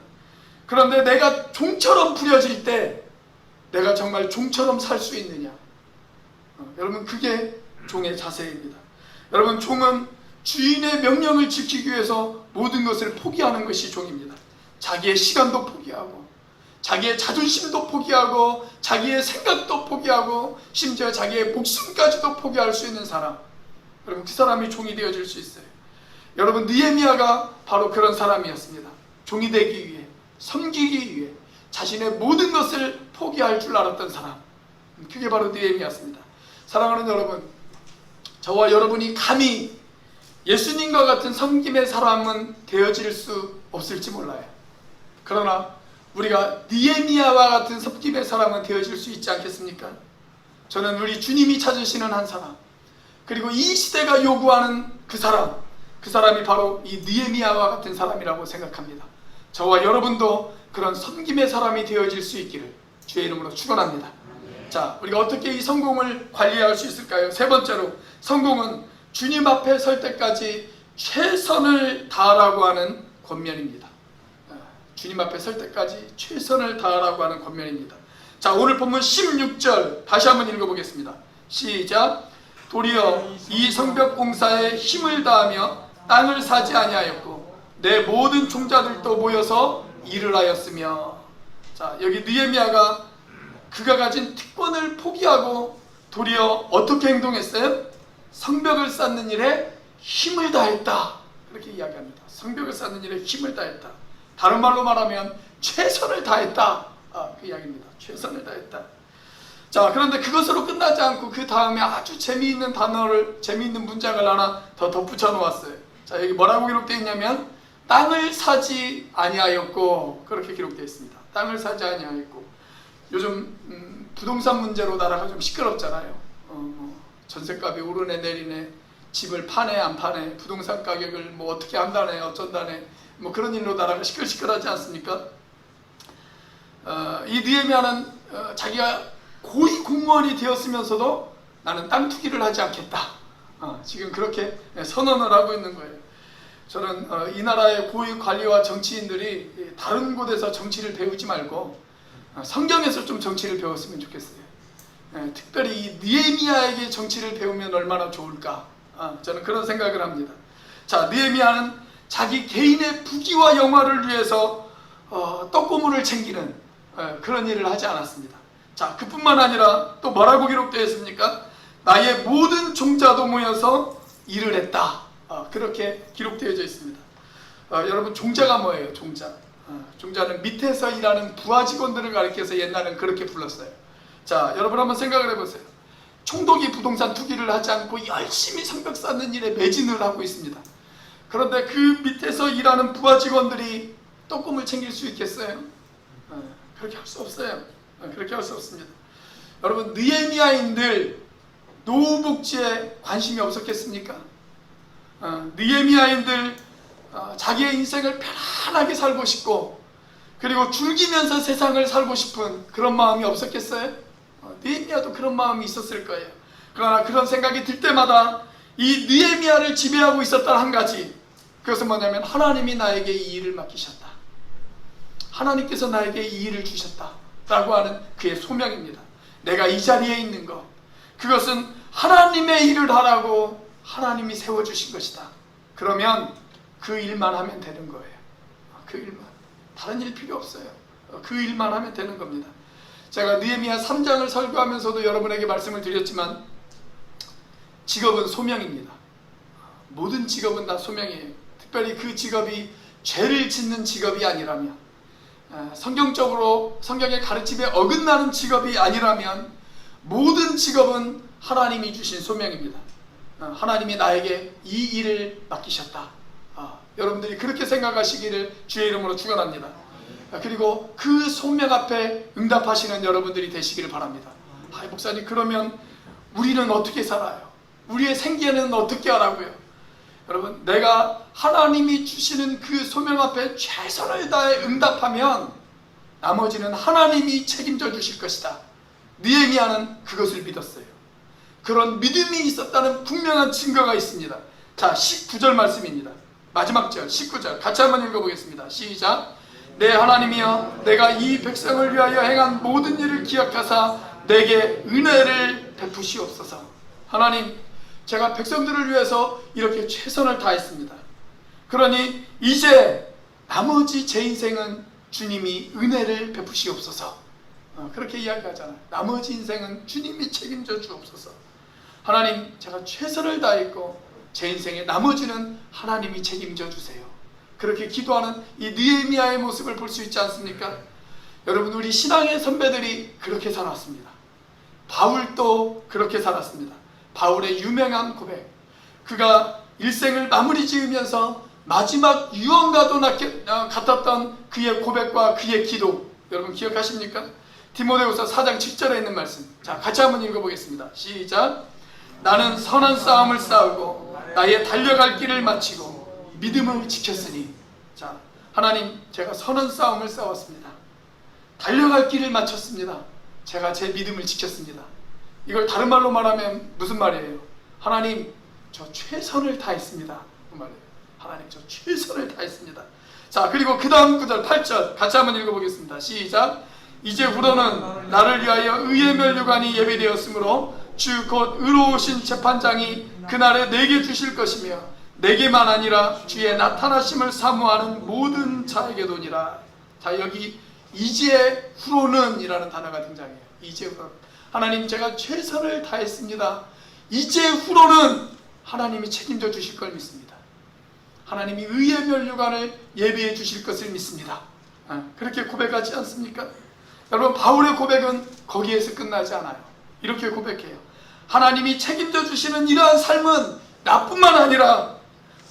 그런데 내가 종처럼 부려질 때 내가 정말 종처럼 살 수 있느냐? 여러분, 그게 종의 자세입니다. 여러분, 종은 주인의 명령을 지키기 위해서 모든 것을 포기하는 것이 종입니다. 자기의 시간도 포기하고, 자기의 자존심도 포기하고, 자기의 생각도 포기하고, 심지어 자기의 목숨까지도 포기할 수 있는 사람, 여러분, 그 사람이 종이 되어질 수 있어요. 여러분, 느헤미야가 바로 그런 사람이었습니다. 종이 되기 위해, 섬기기 위해 자신의 모든 것을 포기할 줄 알았던 사람, 그게 바로 느헤미야였습니다. 사랑하는 여러분, 저와 여러분이 감히 예수님과 같은 섬김의 사람은 되어질 수 없을지 몰라요. 그러나 우리가 느헤미야와 같은 섬김의 사람은 되어질 수 있지 않겠습니까? 저는 우리 주님이 찾으시는 한 사람, 그리고 이 시대가 요구하는 그 사람이 바로 이 느헤미야와 같은 사람이라고 생각합니다. 저와 여러분도 그런 섬김의 사람이 되어질 수 있기를 주의 이름으로 축원합니다. 자, 우리가 어떻게 이 성공을 관리할 수 있을까요? 세 번째로, 성공은 주님 앞에 설 때까지 최선을 다하라고 하는 권면입니다. 주님 앞에 설 때까지 최선을 다하라고 하는 권면입니다. 자, 오늘 본문 16절 다시 한번 읽어보겠습니다. 시작. 도리어 이 성벽 공사에 힘을 다하며 땅을 사지 아니하였고 내 모든 종자들도 모여서 일을 하였으며. 자, 여기 느헤미야가 그가 가진 특권을 포기하고 도리어 어떻게 행동했어요? 성벽을 쌓는 일에 힘을 다했다. 이렇게 이야기합니다. 성벽을 쌓는 일에 힘을 다했다. 다른 말로 말하면 최선을 다했다. 그 이야기입니다. 최선을 다했다. 자, 그런데 그것으로 끝나지 않고 그 다음에 아주 재미있는 재미있는 문장을 하나 더 덧붙여 놓았어요. 자, 여기 뭐라고 기록되어 있냐면 땅을 사지 아니하였고, 그렇게 기록되어 있습니다. 땅을 사지 아니하였고. 요즘 부동산 문제로 나라가 좀 시끄럽잖아요. 전셋값이 오르네 내리네, 집을 파네 안 파네, 부동산 가격을 뭐 어떻게 한다네 어쩐다네, 뭐 그런 일로 나라가 시끌시끌하지 않습니까? 이 느헤미야는 자기가 고위 공무원이 되었으면서도 나는 땅 투기를 하지 않겠다. 지금 그렇게 선언을 하고 있는 거예요. 저는 이 나라의 고위 관리와 정치인들이 다른 곳에서 정치를 배우지 말고 성경에서 좀 정치를 배웠으면 좋겠어요. 특별히 이 느헤미야에게 정치를 배우면 얼마나 좋을까, 저는 그런 생각을 합니다. 자, 느헤미야는 자기 개인의 부귀와 영화를 위해서 떡고물을 챙기는 그런 일을 하지 않았습니다. 자, 그뿐만 아니라 또 뭐라고 기록되어 있습니까? 나의 모든 종자도 모여서 일을 했다. 그렇게 기록되어 있습니다. 여러분, 종자가 뭐예요? 종자는 밑에서 일하는 부하 직원들을 가리켜서 옛날엔 그렇게 불렀어요. 자, 여러분 한번 생각을 해보세요. 총독이 부동산 투기를 하지 않고 열심히 성벽 쌓는 일에 매진을 하고 있습니다. 그런데 그 밑에서 일하는 부하 직원들이 또 꿈을 챙길 수 있겠어요? 그렇게 할 수 없어요. 그렇게 할 수 없습니다. 여러분, 느헤미야인들 노후복지에 관심이 없었겠습니까? 느헤미야인들 자기의 인생을 편안하게 살고 싶고, 그리고 즐기면서 세상을 살고 싶은 그런 마음이 없었겠어요? 느헤미야도 그런 마음이 있었을 거예요. 그러나 그런 생각이 들 때마다 이 느헤미야를 지배하고 있었던 한 가지, 그것은 뭐냐면 하나님이 나에게 이 일을 맡기셨다, 하나님께서 나에게 이 일을 주셨다 라고 하는 그의 소명입니다. 내가 이 자리에 있는 것, 그것은 하나님의 일을 하라고 하나님이 세워주신 것이다. 그러면 그 일만 하면 되는 거예요. 그 일만, 다른 일 필요 없어요. 그 일만 하면 되는 겁니다. 제가 느헤미야 3장을 설교하면서도 여러분에게 말씀을 드렸지만, 직업은 소명입니다. 모든 직업은 다 소명이에요. 특별히 그 직업이 죄를 짓는 직업이 아니라면, 성경적으로 성경의 가르침에 어긋나는 직업이 아니라면, 모든 직업은 하나님이 주신 소명입니다. 하나님이 나에게 이 일을 맡기셨다. 여러분들이 그렇게 생각하시기를 주의 이름으로 축원합니다. 그리고 그 소명 앞에 응답하시는 여러분들이 되시기를 바랍니다. 목사님, 그러면 우리는 어떻게 살아요? 우리의 생계는 어떻게 하라고요? 여러분, 내가 하나님이 주시는 그 소명 앞에 최선을 다해 응답하면 나머지는 하나님이 책임져 주실 것이다. 느헤미야는 그것을 믿었어요. 그런 믿음이 있었다는 분명한 증거가 있습니다. 자, 19절 말씀입니다. 마지막 절 19절 같이 한번 읽어보겠습니다. 시작. 내 하나님이여, 내가 이 백성을 위하여 행한 모든 일을 기억하사 내게 은혜를 베푸시옵소서. 하나님, 제가 백성들을 위해서 이렇게 최선을 다했습니다. 그러니 이제 나머지 제 인생은 주님이 은혜를 베푸시옵소서. 그렇게 이야기하잖아요. 나머지 인생은 주님이 책임져 주옵소서. 하나님, 제가 최선을 다했고 제 인생의 나머지는 하나님이 책임져 주세요. 그렇게 기도하는 이 느헤미야의 모습을 볼 수 있지 않습니까? 여러분, 우리 신앙의 선배들이 그렇게 살았습니다. 바울도 그렇게 살았습니다. 바울의 유명한 고백, 그가 일생을 마무리 지으면서 마지막 유언과도 같았던 그의 고백과 그의 기도, 여러분 기억하십니까? 디모데후서 4장 7절에 있는 말씀. 자, 같이 한번 읽어보겠습니다. 시작. 나는 선한 싸움을 싸우고 나의 달려갈 길을 마치고 믿음을 지켰으니. 자, 하나님, 제가 선한 싸움을 싸웠습니다. 달려갈 길을 마쳤습니다. 제가 제 믿음을 지켰습니다. 이걸 다른 말로 말하면 무슨 말이에요? 하나님, 저 최선을 다했습니다. 그 말이에요. 하나님, 저 최선을 다했습니다. 자, 그리고 그 다음 구절 8절 같이 한번 읽어보겠습니다. 시작. 이제부로는 나를 위하여 의의 면류관이 예비되었으므로 주 곧 의로우신 재판장이 그날에 내게 주실 것이며 내게만 아니라 주의 나타나심을 사모하는 모든 자에게도니라. 자, 여기 이제후로는 이라는 단어가 등장해요. 이제후로는. 하나님, 제가 최선을 다했습니다. 이제후로는 하나님이 책임져 주실 걸 믿습니다. 하나님이 의의 면류관을 예비해 주실 것을 믿습니다. 그렇게 고백하지 않습니까? 여러분, 바울의 고백은 거기에서 끝나지 않아요. 이렇게 고백해요. 하나님이 책임져 주시는 이러한 삶은 나뿐만 아니라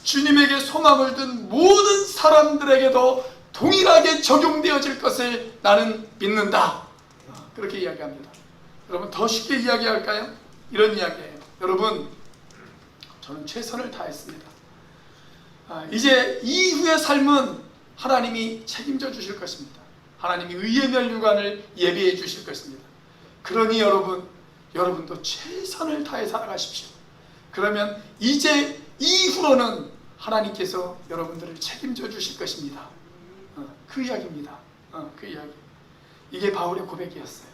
주님에게 소망을 둔 모든 사람들에게도 동일하게 적용되어질 것을 나는 믿는다. 그렇게 이야기합니다. 여러분, 더 쉽게 이야기할까요? 이런 이야기예요. 여러분, 저는 최선을 다했습니다. 이제 이후의 삶은 하나님이 책임져 주실 것입니다. 하나님이 의의 면류관을 예비해 주실 것입니다. 그러니 여러분도 최선을 다해 살아가십시오. 그러면 이제 이후로는 하나님께서 여러분들을 책임져 주실 것입니다. 그 이야기입니다. 그 이야기. 이게 바울의 고백이었어요.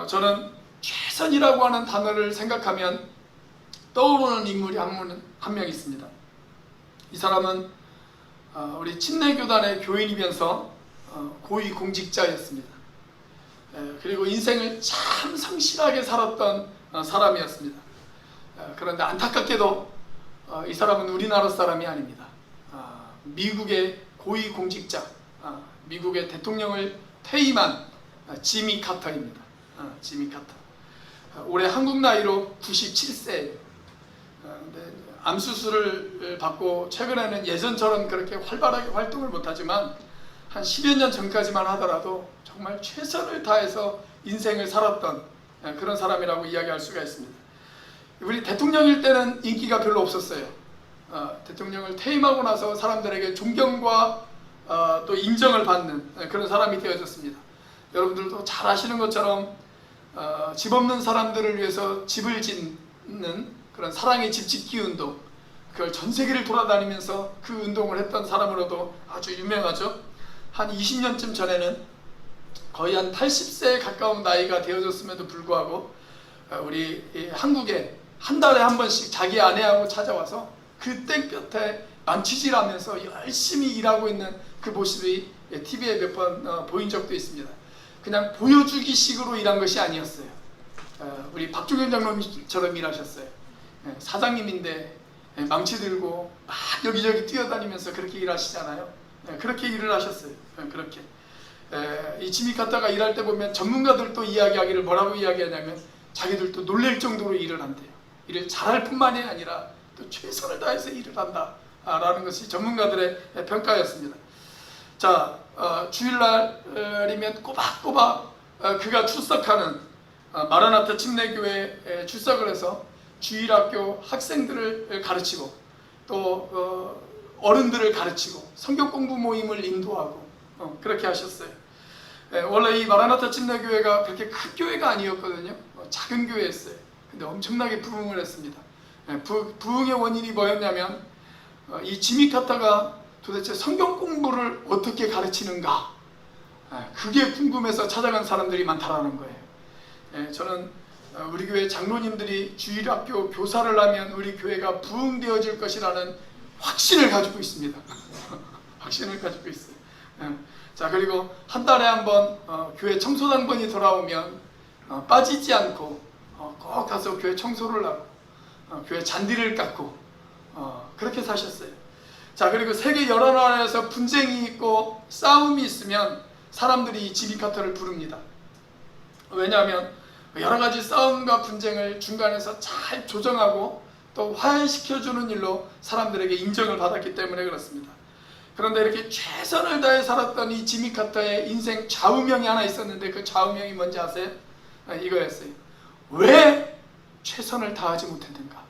저는 최선이라고 하는 단어를 생각하면 떠오르는 인물이 한 명 있습니다. 이 사람은 우리 침례교단의 교인이면서 고위공직자였습니다. 그리고 인생을 참 성실하게 살았던 사람이었습니다. 그런데 안타깝게도 이 사람은 우리나라 사람이 아닙니다. 미국의 고위공직자, 미국의 대통령을 퇴임한 지미 카터입니다. 지미 카터. 올해 한국 나이로 97세예요. 근데 암 수술을 받고 최근에는 예전처럼 그렇게 활발하게 활동을 못하지만 한 10여 년 전까지만 하더라도 정말 최선을 다해서 인생을 살았던 그런 사람이라고 이야기할 수가 있습니다. 우리 대통령일 때는 인기가 별로 없었어요. 대통령을 퇴임하고 나서 사람들에게 존경과 또 인정을 받는 그런 사람이 되어졌습니다. 여러분들도 잘 아시는 것처럼 집 없는 사람들을 위해서 집을 짓는 그런 사랑의 집 짓기 운동, 그걸 전 세계를 돌아다니면서 그 운동을 했던 사람으로도 아주 유명하죠. 한 20년쯤 전에는 거의 한 80세에 가까운 나이가 되어졌음에도 불구하고 우리 한국에 한 달에 한 번씩 자기 아내하고 찾아와서 그 땡볕에 만취질하면서 열심히 일하고 있는 그 모습이 TV에 몇 번 보인 적도 있습니다. 그냥 보여주기 식으로 일한 것이 아니었어요. 우리 박종현 장로님처럼 일하셨어요. 사장님인데 망치 들고 막 여기저기 뛰어다니면서 그렇게 일하시잖아요. 그렇게 일을 하셨어요. 그렇게 이 지미 카터가 일할 때 보면 전문가들도 이야기하기를 뭐라고 이야기하냐면 자기들도 놀랄 정도로 일을 한대요. 일을 잘할 뿐만이 아니라 또 최선을 다해서 일을 한다 라는 것이 전문가들의 평가였습니다. 자, 주일날이면 꼬박꼬박 그가 출석하는 마라나타 침례교회에 출석을 해서 주일학교 학생들을 가르치고 또 어른들을 가르치고 성경 공부 모임을 인도하고 그렇게 하셨어요. 원래 이 마라나타 침례교회가 그렇게 큰 교회가 아니었거든요. 작은 교회였어요. 근데 엄청나게 부흥을 했습니다. 부흥의 원인이 뭐였냐면 이 지미 카터가 도대체 성경 공부를 어떻게 가르치는가, 그게 궁금해서 찾아간 사람들이 많다라는 거예요. 저는 우리 교회 장로님들이 주일학교 교사를 하면 우리 교회가 부흥되어질 것이라는 확신을 가지고 있습니다. 확신을 가지고 있어요. 자, 그리고 한 달에 한 번 교회 청소당번이 돌아오면 빠지지 않고 꼭 가서 교회 청소를 하고 교회 잔디를 깎고 그렇게 사셨어요. 자, 그리고 세계 여러 나라에서 분쟁이 있고 싸움이 있으면 사람들이 이 지미 카터를 부릅니다. 왜냐하면 여러 가지 싸움과 분쟁을 중간에서 잘 조정하고 또 화해시켜주는 일로 사람들에게 인정을 받았기 때문에 그렇습니다. 그런데 이렇게 최선을 다해 살았던 이 지미 카터의 인생 좌우명이 하나 있었는데 그 좌우명이 뭔지 아세요? 이거였어요. 왜 최선을 다하지 못했는가?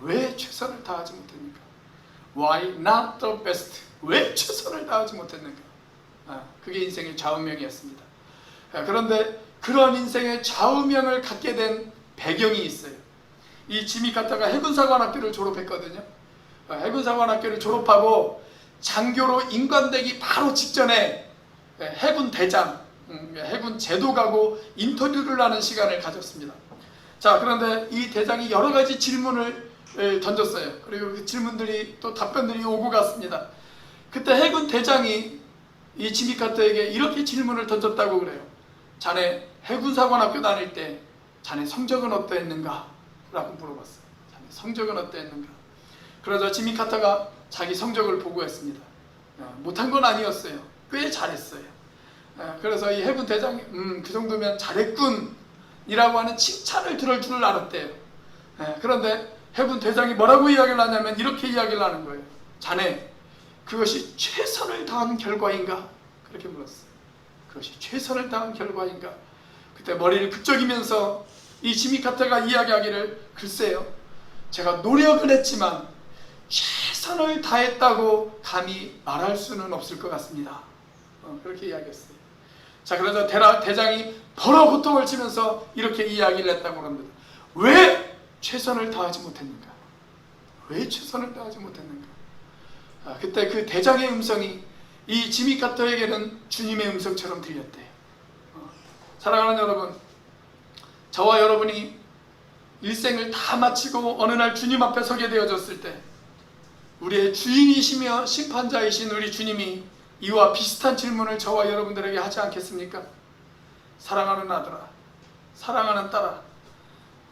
왜 최선을 다하지 못했는가? Why not the best? 왜 최선을 다하지 못했는가? 그게 인생의 좌우명이었습니다. 그런데 그런 인생의 좌우명을 갖게 된 배경이 있어요. 이 지미 카터가 해군사관학교를 졸업했거든요. 해군사관학교를 졸업하고 장교로 임관되기 바로 직전에 해군 대장, 해군 제독하고 인터뷰를 하는 시간을 가졌습니다. 자, 그런데 이 대장이 여러 가지 질문을 던졌어요. 그리고 그 질문들이 또 답변들이 오고 갔습니다. 그때 해군 대장이 이 지미 카터에게 이렇게 질문을 던졌다고 그래요. 자네 해군사관학교 다닐 때 자네 성적은 어떠했는가? 라고 물어봤어요. 자네 성적은 어떠했는가? 그러자 지미 카터가 자기 성적을 보고했습니다. 못한 건 아니었어요. 꽤 잘했어요. 그래서 이 해군 대장이 그 정도면 잘했군 이라고 하는 칭찬을 들을 줄 알았대요. 그런데 해군 대장이 뭐라고 이야기를 하냐면 이렇게 이야기를 하는 거예요. 자네 그것이 최선을 다한 결과인가? 그렇게 물었어요. 그것이 최선을 다한 결과인가? 그때 머리를 긁적이면서 이 지미 카터가 이야기하기를 글쎄요, 제가 노력을 했지만 최선을 다했다고 감히 말할 수는 없을 것 같습니다. 그렇게 이야기했어요. 자, 그래서 대장이 벌어 고통을 치면서 이렇게 이야기를 했다고 합니다. 왜 최선을 다하지 못했는가? 왜 최선을 다하지 못했는가? 그때 그 대장의 음성이 이 지미 카터에게는 주님의 음성처럼 들렸대요. 사랑하는 여러분, 저와 여러분이 일생을 다 마치고 어느 날 주님 앞에 서게 되어졌을 때 우리의 주인이시며 심판자이신 우리 주님이 이와 비슷한 질문을 저와 여러분들에게 하지 않겠습니까? 사랑하는 아들아, 사랑하는 딸아,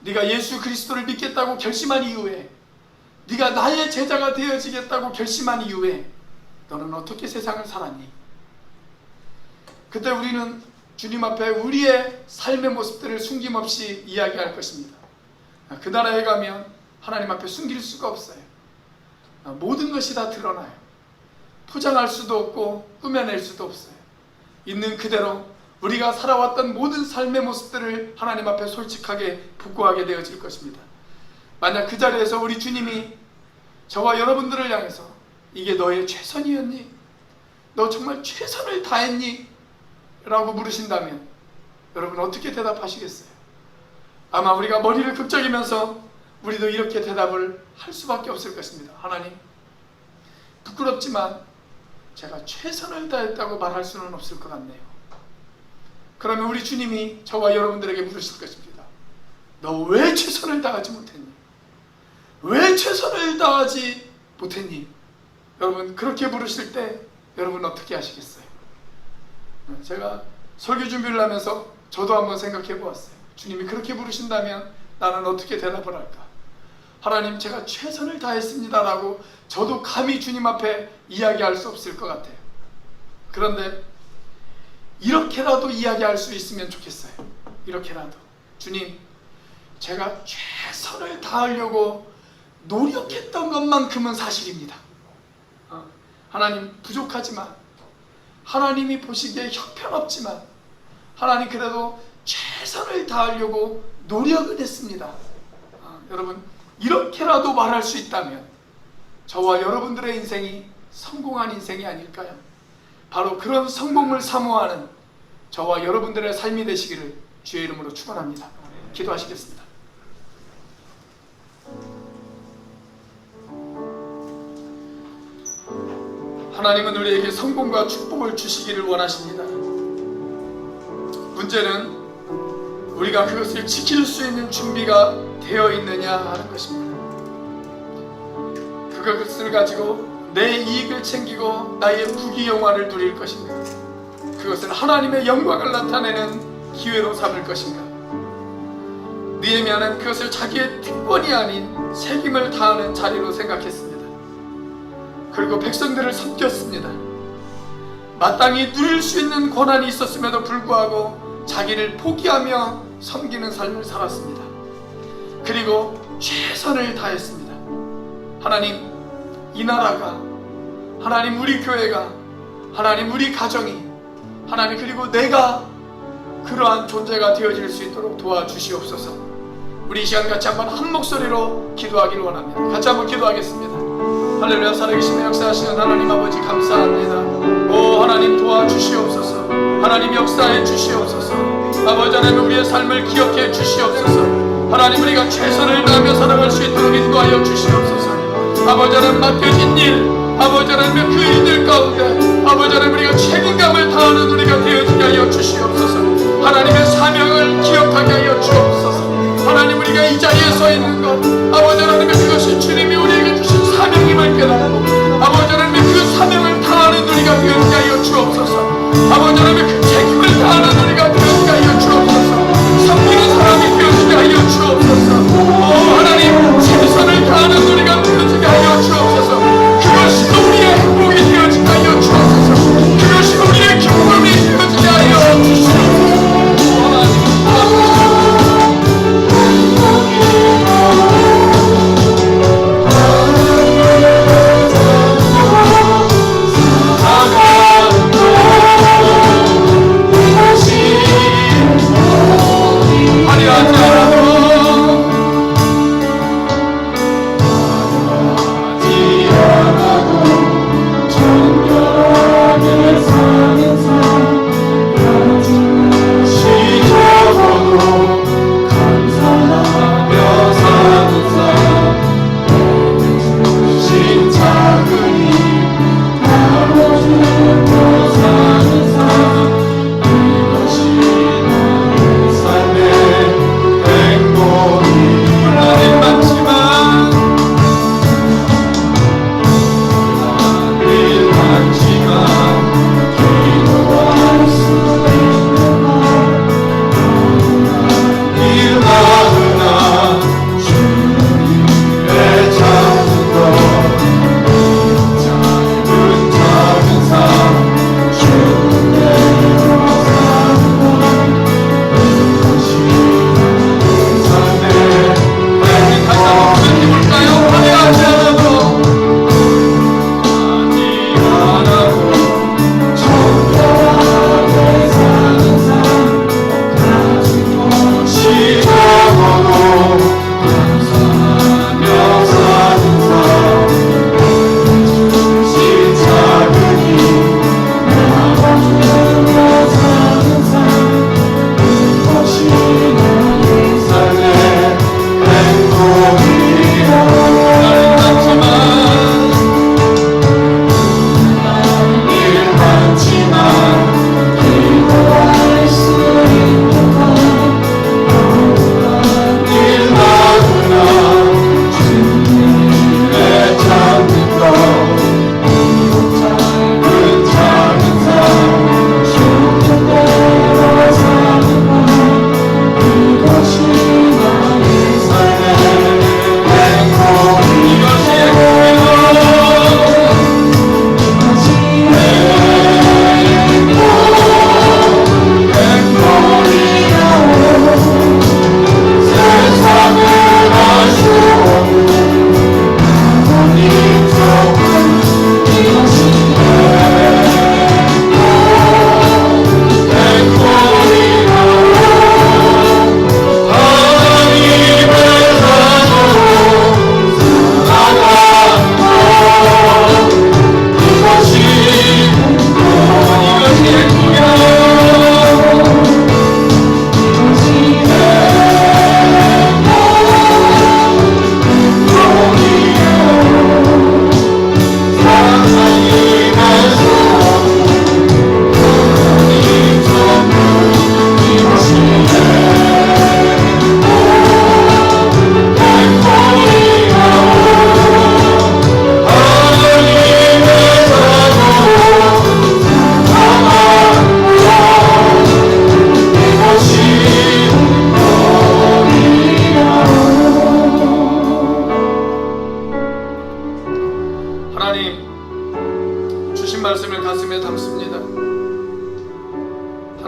네가 예수 그리스도를 믿겠다고 결심한 이후에, 네가 나의 제자가 되어지겠다고 결심한 이후에 너는 어떻게 세상을 살았니? 그때 우리는 주님 앞에 우리의 삶의 모습들을 숨김없이 이야기할 것입니다. 그 나라에 가면 하나님 앞에 숨길 수가 없어요. 모든 것이 다 드러나요. 포장할 수도 없고 꾸며낼 수도 없어요. 있는 그대로 우리가 살아왔던 모든 삶의 모습들을 하나님 앞에 솔직하게 보고하게 되어질 것입니다. 만약 그 자리에서 우리 주님이 저와 여러분들을 향해서 이게 너의 최선이었니? 너 정말 최선을 다했니? 라고 물으신다면 여러분 어떻게 대답하시겠어요? 아마 우리가 머리를 극적이면서 우리도 이렇게 대답을 할 수밖에 없을 것입니다. 하나님, 부끄럽지만 제가 최선을 다했다고 말할 수는 없을 것 같네요. 그러면 우리 주님이 저와 여러분들에게 물으실 것입니다. 너 왜 최선을 다하지 못했니? 왜 최선을 다하지 못했니? 여러분 그렇게 물으실 때 여러분 어떻게 하시겠어요? 제가 설교 준비를 하면서 저도 한번 생각해 보았어요. 주님이 그렇게 부르신다면 나는 어떻게 대답을 할까? 하나님, 제가 최선을 다했습니다 라고 저도 감히 주님 앞에 이야기할 수 없을 것 같아요. 그런데 이렇게라도 이야기할 수 있으면 좋겠어요. 이렇게라도, 주님, 제가 최선을 다하려고 노력했던 것만큼은 사실입니다. 하나님, 부족하지만, 하나님이 보시기에 형편없지만 하나님 그래도 최선을 다하려고 노력을 했습니다. 여러분 이렇게라도 말할 수 있다면 저와 여러분들의 인생이 성공한 인생이 아닐까요? 바로 그런 성공을 사모하는 저와 여러분들의 삶이 되시기를 주의 이름으로 축원합니다. 기도하시겠습니다. 하나님은 우리에게 성공과 축복을 주시기를 원하십니다. 문제는 우리가 그것을 지킬 수 있는 준비가 되어 있느냐 하는 것입니다. 그것을 가지고 내 이익을 챙기고 나의 부귀영화를 누릴 것인가? 그것을 하나님의 영광을 나타내는 기회로 삼을 것인가? 느헤미야는 그것을 자기의 특권이 아닌 책임을 다하는 자리로 생각했습니다. 그리고 백성들을 섬겼습니다. 마땅히 누릴 수 있는 권한이 있었음에도 불구하고 자기를 포기하며 섬기는 삶을 살았습니다. 그리고 최선을 다했습니다. 하나님, 이 나라가, 하나님 우리 교회가, 하나님 우리 가정이, 하나님 그리고 내가 그러한 존재가 되어질 수 있도록 도와주시옵소서. 우리 이 시간 같이 한번 한 목소리로 기도하기를 원합니다. 같이 한번 기도하겠습니다. 할렐루야. 살아계시며 역사하시는 하나님 아버지 감사합니다. 오 하나님 도와주시옵소서. 하나님 역사해 주시옵소서. 아버지 하나님 우리의 삶을 기억해 주시옵소서. 하나님 우리가 최선을 다하며 살아갈 수 있도록 인도하여 주시옵소서. 아버지 하나님 맡겨진 일, 아버지 하나님 그 일들 가운데 아버지 하나님 우리가 책임감을 다하는 우리가 되어지게 하여 주시옵소서. 하나님의 사명을 기억하게 하여 주옵소서. 하나님 우리가 이 자리에 서 있는 것 아버지 하나님의 그것이 주님이 우리에게 주신 사명임을 깨닫고 아버지 하나님의 그 사명을 다하는 우리가 되어지게 하여 주옵소서. 아버지 하나님의 그 책임을 다하는 우리가 되어지게 하여 주옵소서. 섬기는 사람이 되어지게 하여 주옵소서. 오 하나님 최선을 다하는 우리가 되어지게 하여 주옵소서. 그것이 우리의 행복이 되어지게 하여 주옵소서. 그것이 우리의 기쁨이 되어지게 하여 주시옵소서. 하나님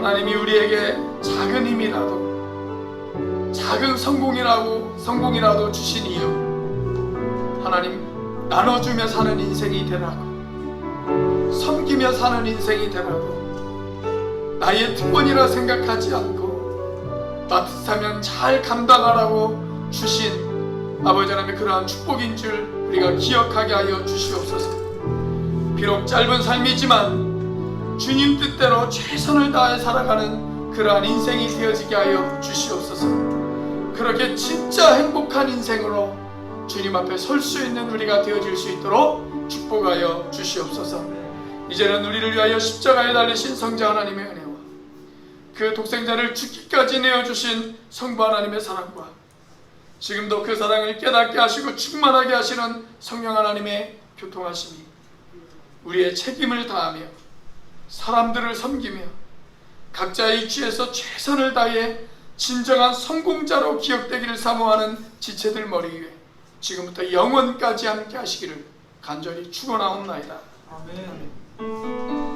하나님이 우리에게 작은 힘이라도, 작은 성공이라도 주신 이유, 하나님 나눠주며 사는 인생이 되라고, 섬기며 사는 인생이 되라고, 나의 특권이라 생각하지 않고 따뜻하면 잘 감당하라고 주신 아버지 하나님의 그러한 축복인 줄 우리가 기억하게 하여 주시옵소서. 비록 짧은 삶이지만 주님 뜻대로 최선을 다해 살아가는 그러한 인생이 되어지게 하여 주시옵소서. 그렇게 진짜 행복한 인생으로 주님 앞에 설 수 있는 우리가 되어질 수 있도록 축복하여 주시옵소서. 이제는 우리를 위하여 십자가에 달리신 성자 하나님의 은혜와 그 독생자를 죽기까지 내어주신 성부 하나님의 사랑과 지금도 그 사랑을 깨닫게 하시고 충만하게 하시는 성령 하나님의 교통하심이 우리의 책임을 다하며 사람들을 섬기며 각자의 위치에서 최선을 다해 진정한 성공자로 기억되기를 사모하는 지체들 머리 위에 지금부터 영원까지 함께 하시기를 간절히 축원하옵나이다. 아멘.